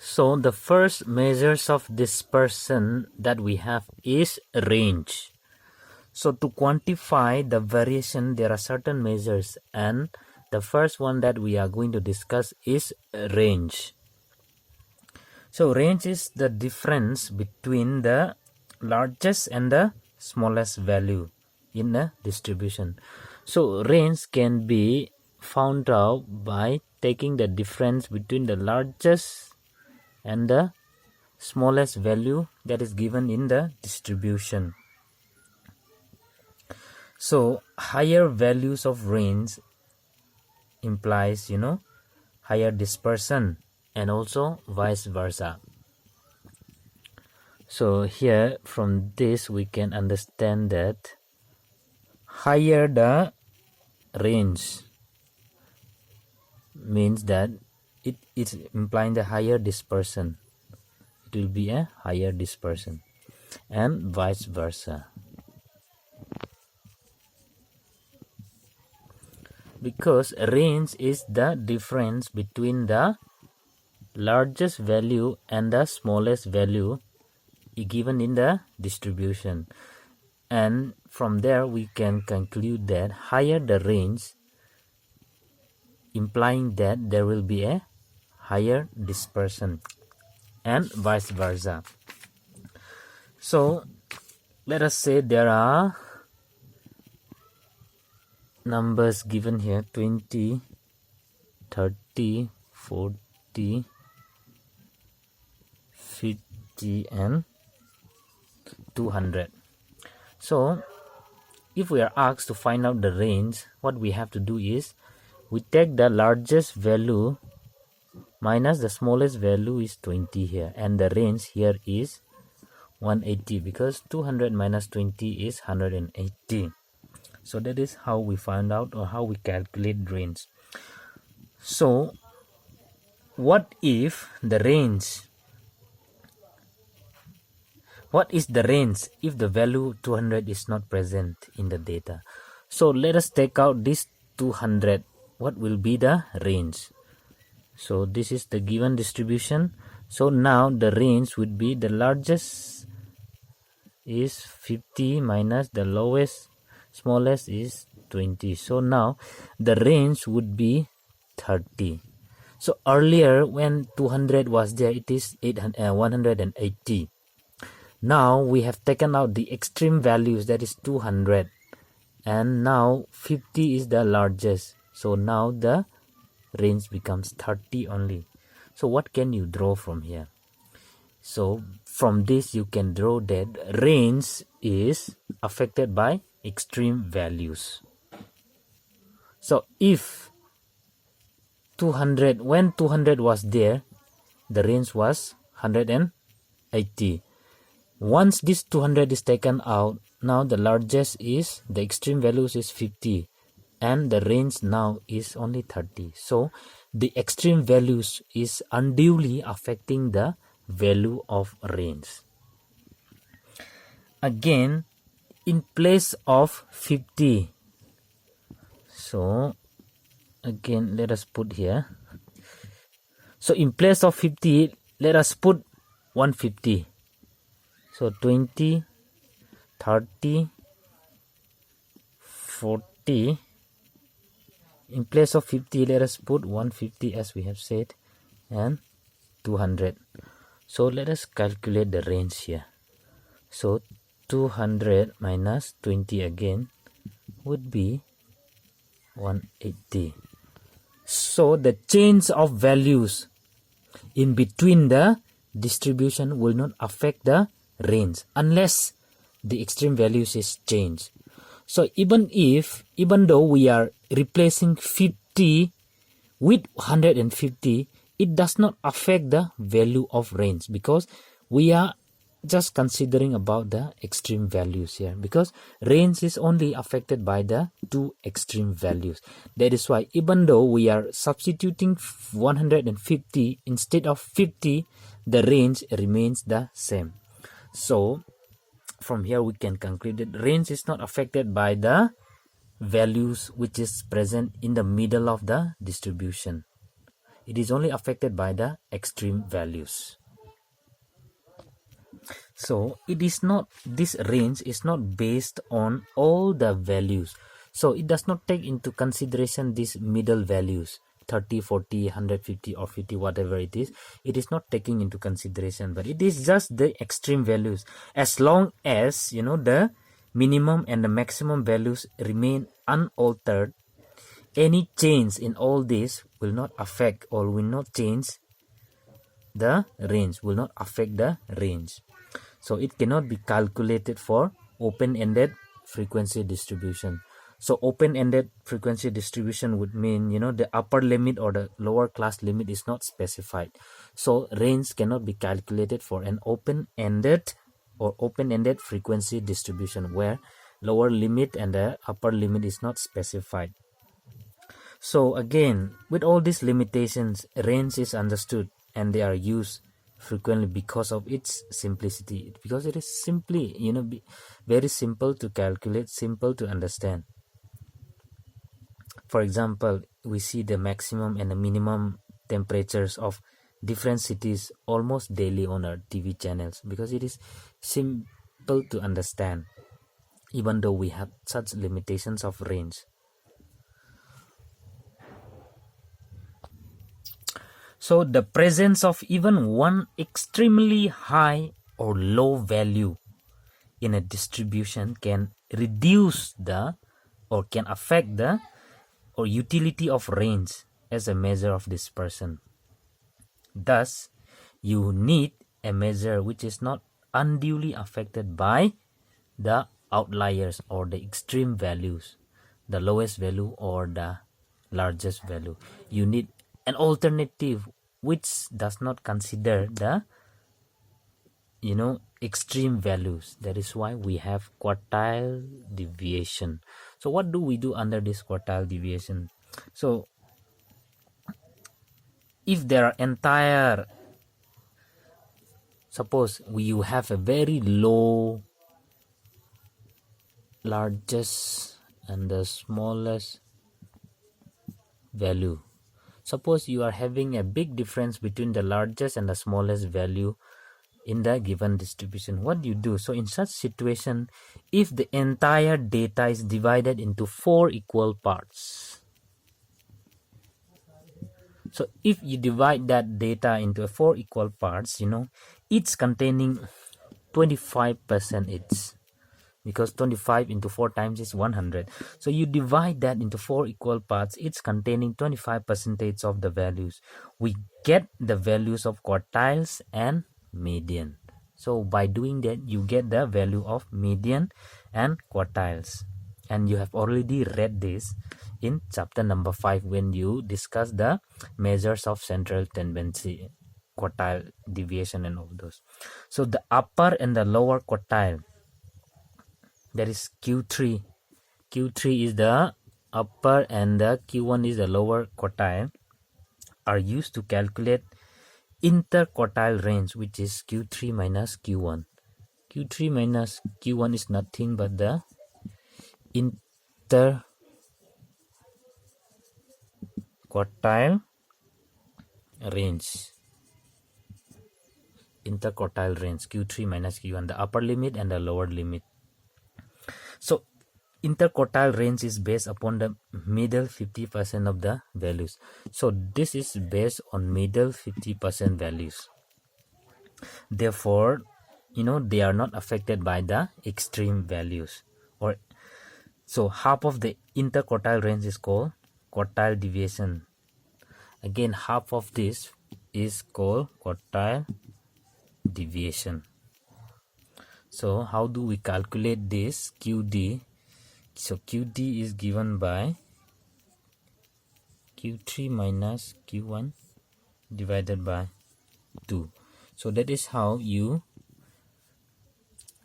So the first measures of dispersion that we have is range. So to quantify the variation, there are certain measures, and the first one that we are going to discuss is range. So range is the difference between the largest and the smallest value in a distribution. So range can be found out by taking the difference between the largest and the smallest value that is given in the distribution. So higher values of range implies higher dispersion, and also vice versa. So here from this we can understand that higher the range means that it is implying the higher dispersion. It will be a higher dispersion, and vice versa. Because range is the difference between the largest value and the smallest value given in the distribution, and from there we can conclude that higher the range, implying that there will be a higher dispersion, and vice versa. So let us say there are numbers given here: 20, 30, 40, 50 and 200. So if we are asked to find out the range, what we have to do is we take the largest value minus the smallest value is 20 here, and the range here is 180, because 200 minus 20 is 180. So that is how we find out, or how we calculate range. So what if the range, what is the range if the value 200 is not present in the data? So let us take out this 200. What will be the range? So this is the given distribution. So now the range would be the largest is 50 minus the smallest is 20. So now the range would be 30. So earlier when 200 was there, it is 180. Now we have taken out the extreme values, that is 200, and now 50 is the largest. So now the range becomes 30 only. So what can you draw from here? So from this you can draw that range is affected by extreme values. So if 200, when 200 was there, the range was 180. Once this 200 is taken out, now the largest is, the extreme values is 50, and the range now is only 30. So the extreme values is unduly affecting the value of range. Again, in place of 50, so again let us put here, so in place of 50 let us put 150. So 20, 30, 40, in place of 50 let us put 150 as we have said, and 200. So let us calculate the range here. So 200 minus 20 again would be 180. So the change of values in between the distribution will not affect the range unless the extreme values is changed. So even though we are replacing 50 with 150, it does not affect the value of range, because we are just considering about the extreme values here, because range is only affected by the two extreme values. That is why even though we are substituting 150 instead of 50, the range remains the same. So from here we can conclude that range is not affected by the values which is present in the middle of the distribution. It is only affected by the extreme values. So it is not, this range is not based on all the values. So it does not take into consideration these middle values, 30, 40, 150 or 50, whatever it is. It is not taking into consideration, but it is just the extreme values. As long as, you know, the minimum and the maximum values remain unaltered, any change in all this will not affect or will not change the range, will not affect the range. So it cannot be calculated for open-ended frequency distribution. So open-ended frequency distribution would mean, you know, the upper limit or the lower class limit is not specified. So range cannot be calculated for an open-ended or open-ended frequency distribution where lower limit and the upper limit is not specified. So again, with all these limitations, range is understood and they are used frequently because of its simplicity, because it is simply, you know, very simple to calculate, simple to understand. For example, we see the maximum and the minimum temperatures of different cities almost daily on our TV channels because it is simple to understand, even though we have such limitations of range. So the presence of even one extremely high or low value in a distribution can reduce the or can affect the or utility of range as a measure of dispersion. Thus, you need a measure which is not unduly affected by the outliers or the extreme values, the lowest value or the largest value. You need an alternative which does not consider the, you know, extreme values. That is why we have quartile deviation. So what do we do under this quartile deviation? So if there are entire, suppose you have a very low, largest and the smallest value. Suppose you are having a big difference between the largest and the smallest value in the given distribution. What do you do? So in such situation, if the entire data is divided into 4 equal parts, so if you divide that data into 4 equal parts, you know, each containing 25% each, because 25 into 4 times is 100. So you divide that into 4 equal parts, each containing 25% of the values. We get the values of quartiles and median. So by doing that, you get the value of median and quartiles. And you have already read this in chapter number 5 when you discuss the measures of central tendency, quartile deviation and all those. So the upper and the lower quartile, that is Q3. Q3 is the upper and the Q1 is the lower quartile, are used to calculate interquartile range, which is Q3 minus Q1. Q3 minus Q1 is nothing but the interquartile range. Interquartile range, Q3 minus Q1, the upper limit and the lower limit. So interquartile range is based upon the middle 50% of the values. So this is based on middle 50% values. Therefore, you know, they are not affected by the extreme values. Or so half of the interquartile range is called quartile deviation. Again, half of this is called quartile deviation. So how do we calculate this QD? So QD is given by Q3 minus Q1 divided by 2. So that is how you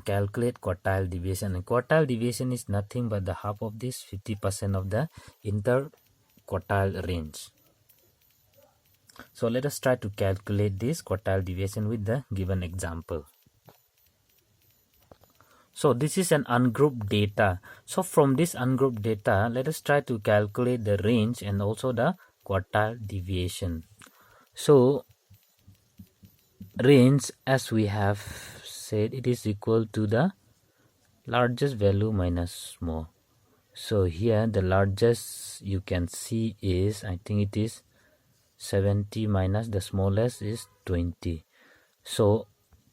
calculate quartile deviation. And quartile deviation is nothing but the half of this 50% of the interquartile range. So let us try to calculate this quartile deviation with the given example. So this is an ungrouped data. So from this ungrouped data, let us try to calculate the range and also the quartile deviation. So range, as we have said, it is equal to the largest value minus small. So here the largest you can see is, I think it is 70 minus the smallest is 20. So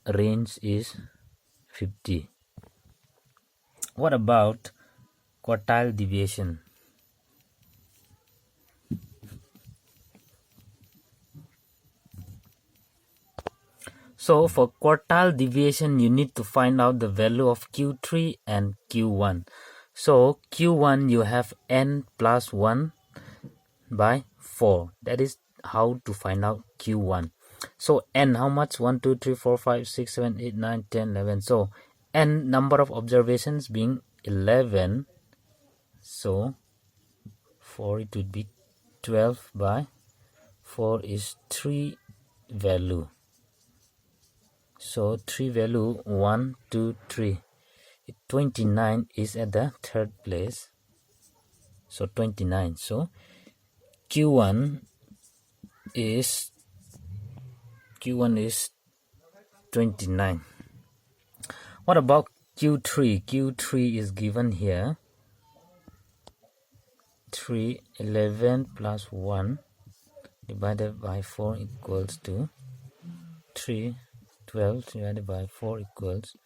range is 50. What about quartile deviation? So for quartile deviation, you need to find out the value of Q3 and Q1. So Q1 you have n plus 1 by 4. That is how to find out Q1. So n, how much? 1, 2, 3, 4, 5, 6, 7, 8, 9, 10, 11. So n number of observations being 11. So 4, it would be 12 by 4 is 3 value. So 3 value 1, 2, 3. 29 is at the third place. So 29. So Q1 is 29. What about Q3? Q3 is given here. 3, 11 plus 1 divided by 4 equals to 3, 12 divided by 4 equals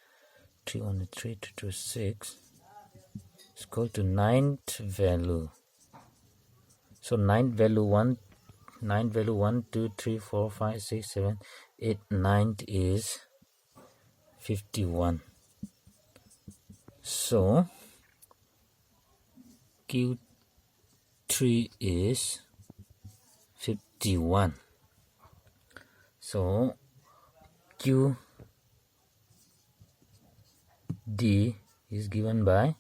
3 on the 3 to 6. It's equal to 9th value. So 9th value 1, 9th value 1, 2, 3, 4, 5, 6, 7, 8, 9th is 51. So Q3 is 51. So QD is given by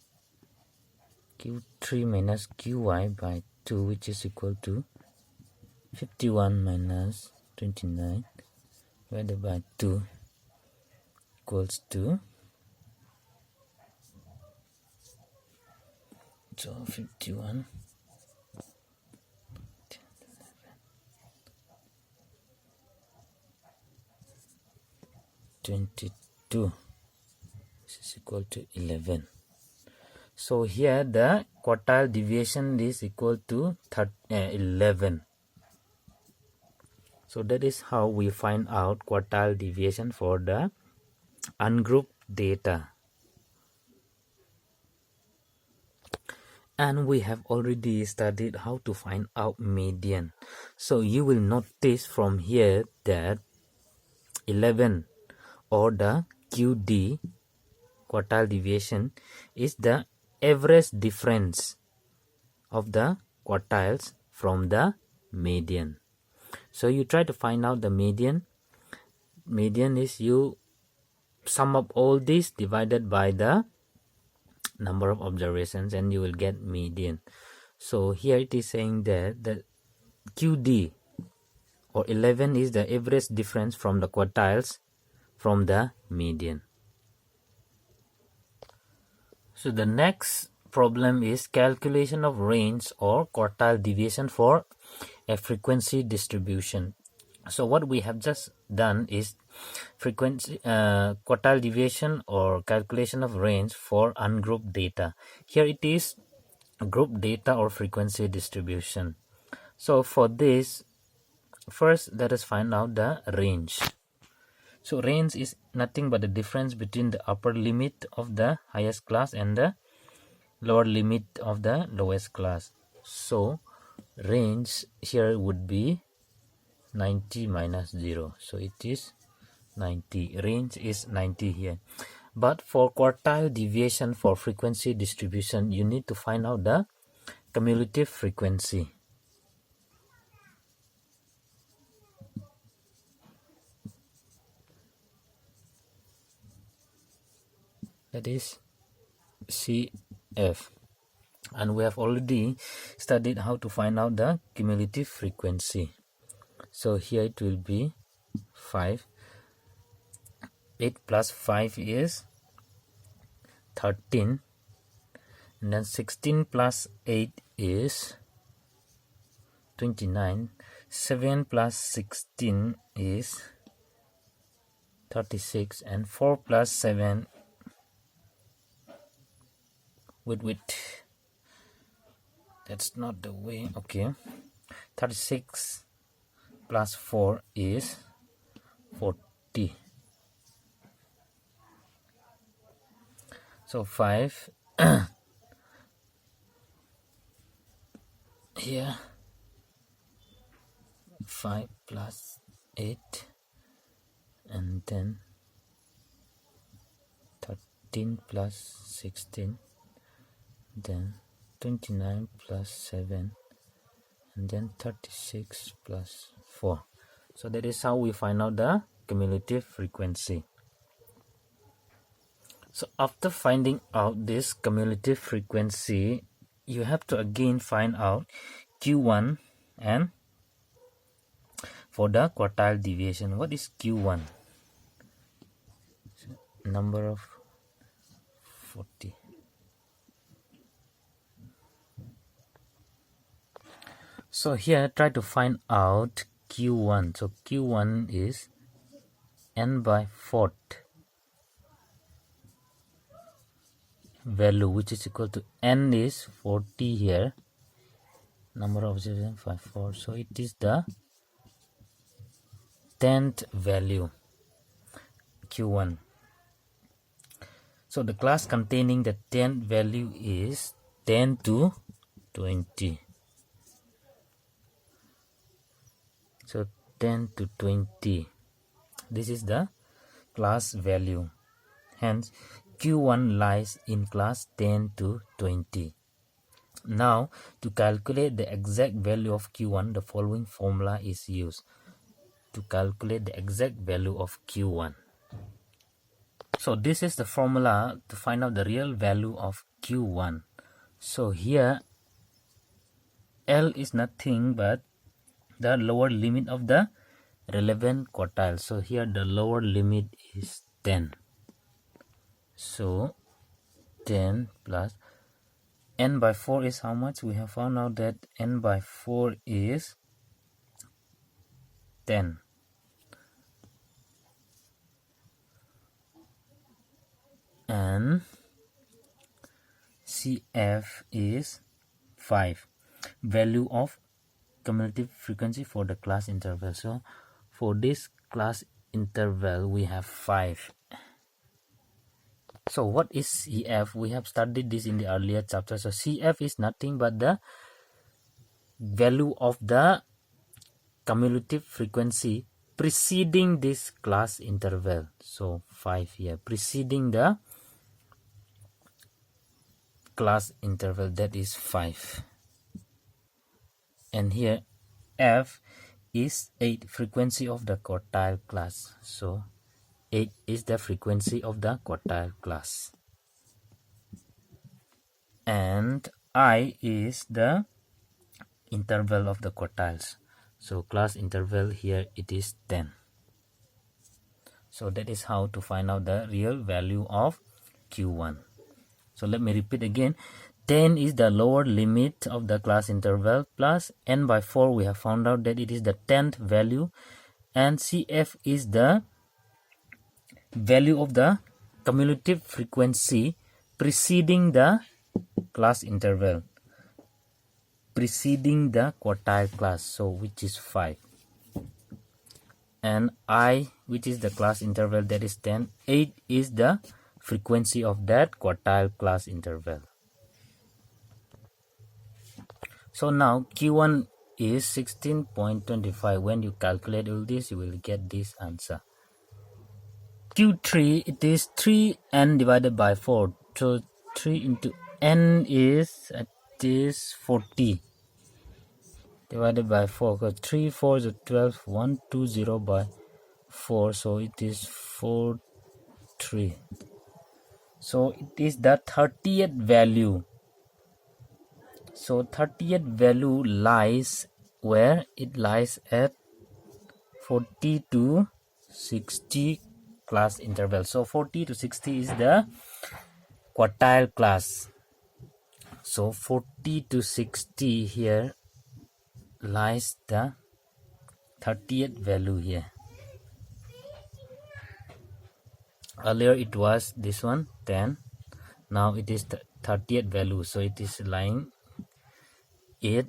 Q3 minus QY by 2, which is equal to 51 minus 29 divided by 2 equals to, so 51 22. This is equal to 11. So here the quartile deviation is equal to 11. So that is how we find out quartile deviation for the ungrouped data. And we have already studied how to find out median. So you will notice from here that 11 or the QD, quartile deviation, is the average difference of the quartiles from the median. So you try to find out the median. Median is you sum up all this divided by the number of observations and you will get median. So here it is saying that the QD or 11 is the average difference from the quartiles from the median. So the next problem is calculation of range or quartile deviation for a frequency distribution. So what we have just done is frequency quartile deviation or calculation of range for ungrouped data. Here it is group data or frequency distribution. So for this, first let us find out the range. So range is nothing but the difference between the upper limit of the highest class and the lower limit of the lowest class. So range here would be 90 minus 0. So it is 90. Range is 90 here. But for quartile deviation for frequency distribution, you need to find out the cumulative frequency. That is CF. And we have already studied how to find out the cumulative frequency. So here it will be 5. 8 plus 5 is 13. And then 16 plus 8 is 29. 7 plus 16 is 36, and 4 plus 7, wait, that's not the way. Okay, 36 plus 4 is 40. So 5 here, 5 plus 8, and then 13 plus 16, then 29 plus 7, and then 36 plus 4. So that is how we find out the cumulative frequency. So after finding out this cumulative frequency, you have to again find out Q1, and for the quartile deviation, what is Q1? Number of 40. So here try to find out Q1. So Q1 is n by 4th value, which is equal to n is 40 here, number of observations 54, so it is the 10th value, Q1. So the class containing the 10th value is 10 to 20. So 10 to 20, this is the class value. Hence Q1 lies in class 10 to 20. Now to calculate the exact value of Q1, the following formula is used to calculate the exact value of Q1. So this is the formula to find out the real value of Q1. So here L is nothing but the lower limit of the relevant quartile. So here the lower limit is 10. So 10 plus n by 4 is how much? We have found out that n by 4 is 10. And CF is 5. Value of cumulative frequency for the class interval. So for this class interval we have 5. So what is CF? We have studied this in the earlier chapter. So CF is nothing but the value of the cumulative frequency preceding this class interval. So 5 here, preceding the class interval, that is 5. And here F is 8, frequency of the quartile class. So 8 is the frequency of the quartile class. And I is the interval of the quartiles. So class interval here it is 10. So that is how to find out the real value of Q1. So let me repeat again. 10 is the lower limit of the class interval, plus n by 4 we have found out that it is the 10th value, and CF is the value of the cumulative frequency preceding the class interval, preceding the quartile class, so which is 5. And I, which is the class interval, that is 10. 8 is the frequency of that quartile class interval. So now Q1 is 16.25. When you calculate all this, you will get this answer. Q3, it is 3n divided by 4. So 3 into n is 40 divided by 4. Because 3 4 is 12. 120 by 4. So it is 43. So it is the 30th value. So 30th value lies where? It lies at 40 to 60 class interval. So 40 to 60 is the quartile class. So 40 to 60 here lies the 30th value here. Earlier it was this one 10, now it is the 30th value, so it is lying 8,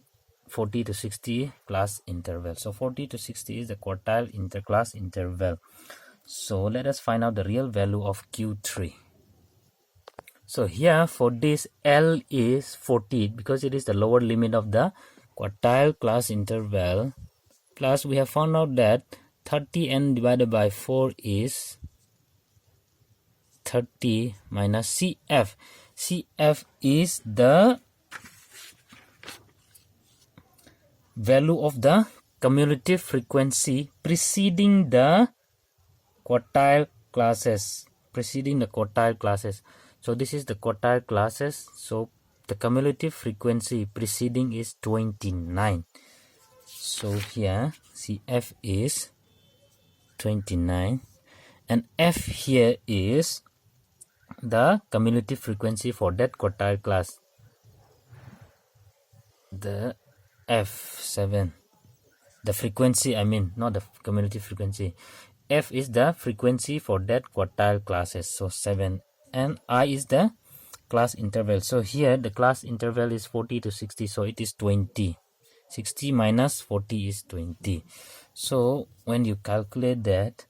40 to 60 class interval. So 40 to 60 is the quartile interclass interval. So let us find out the real value of Q3. So here for this L is 40 because it is the lower limit of the quartile class interval, plus we have found out that 30n divided by 4 is 30 minus CF. CF is the value of the cumulative frequency preceding the quartile classes. So this is the quartile classes. So the cumulative frequency preceding is 29. So here CF is 29 and F here is the cumulative frequency for that quartile class, the F7, the frequency, I mean not the cumulative frequency. F is the frequency for that quartile classes, so 7, and I is the class interval. So here the class interval is 40 to 60, so it is 20. 60 minus 40 is 20. So when you calculate that,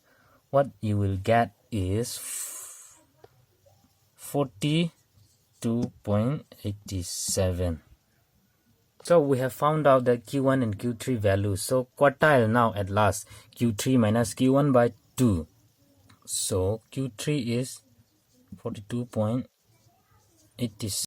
what you will get is 42.87. So we have found out the Q1 and Q3 values. So quartile now at last, Q3 minus Q1 by 2. So Q3 is 42.87.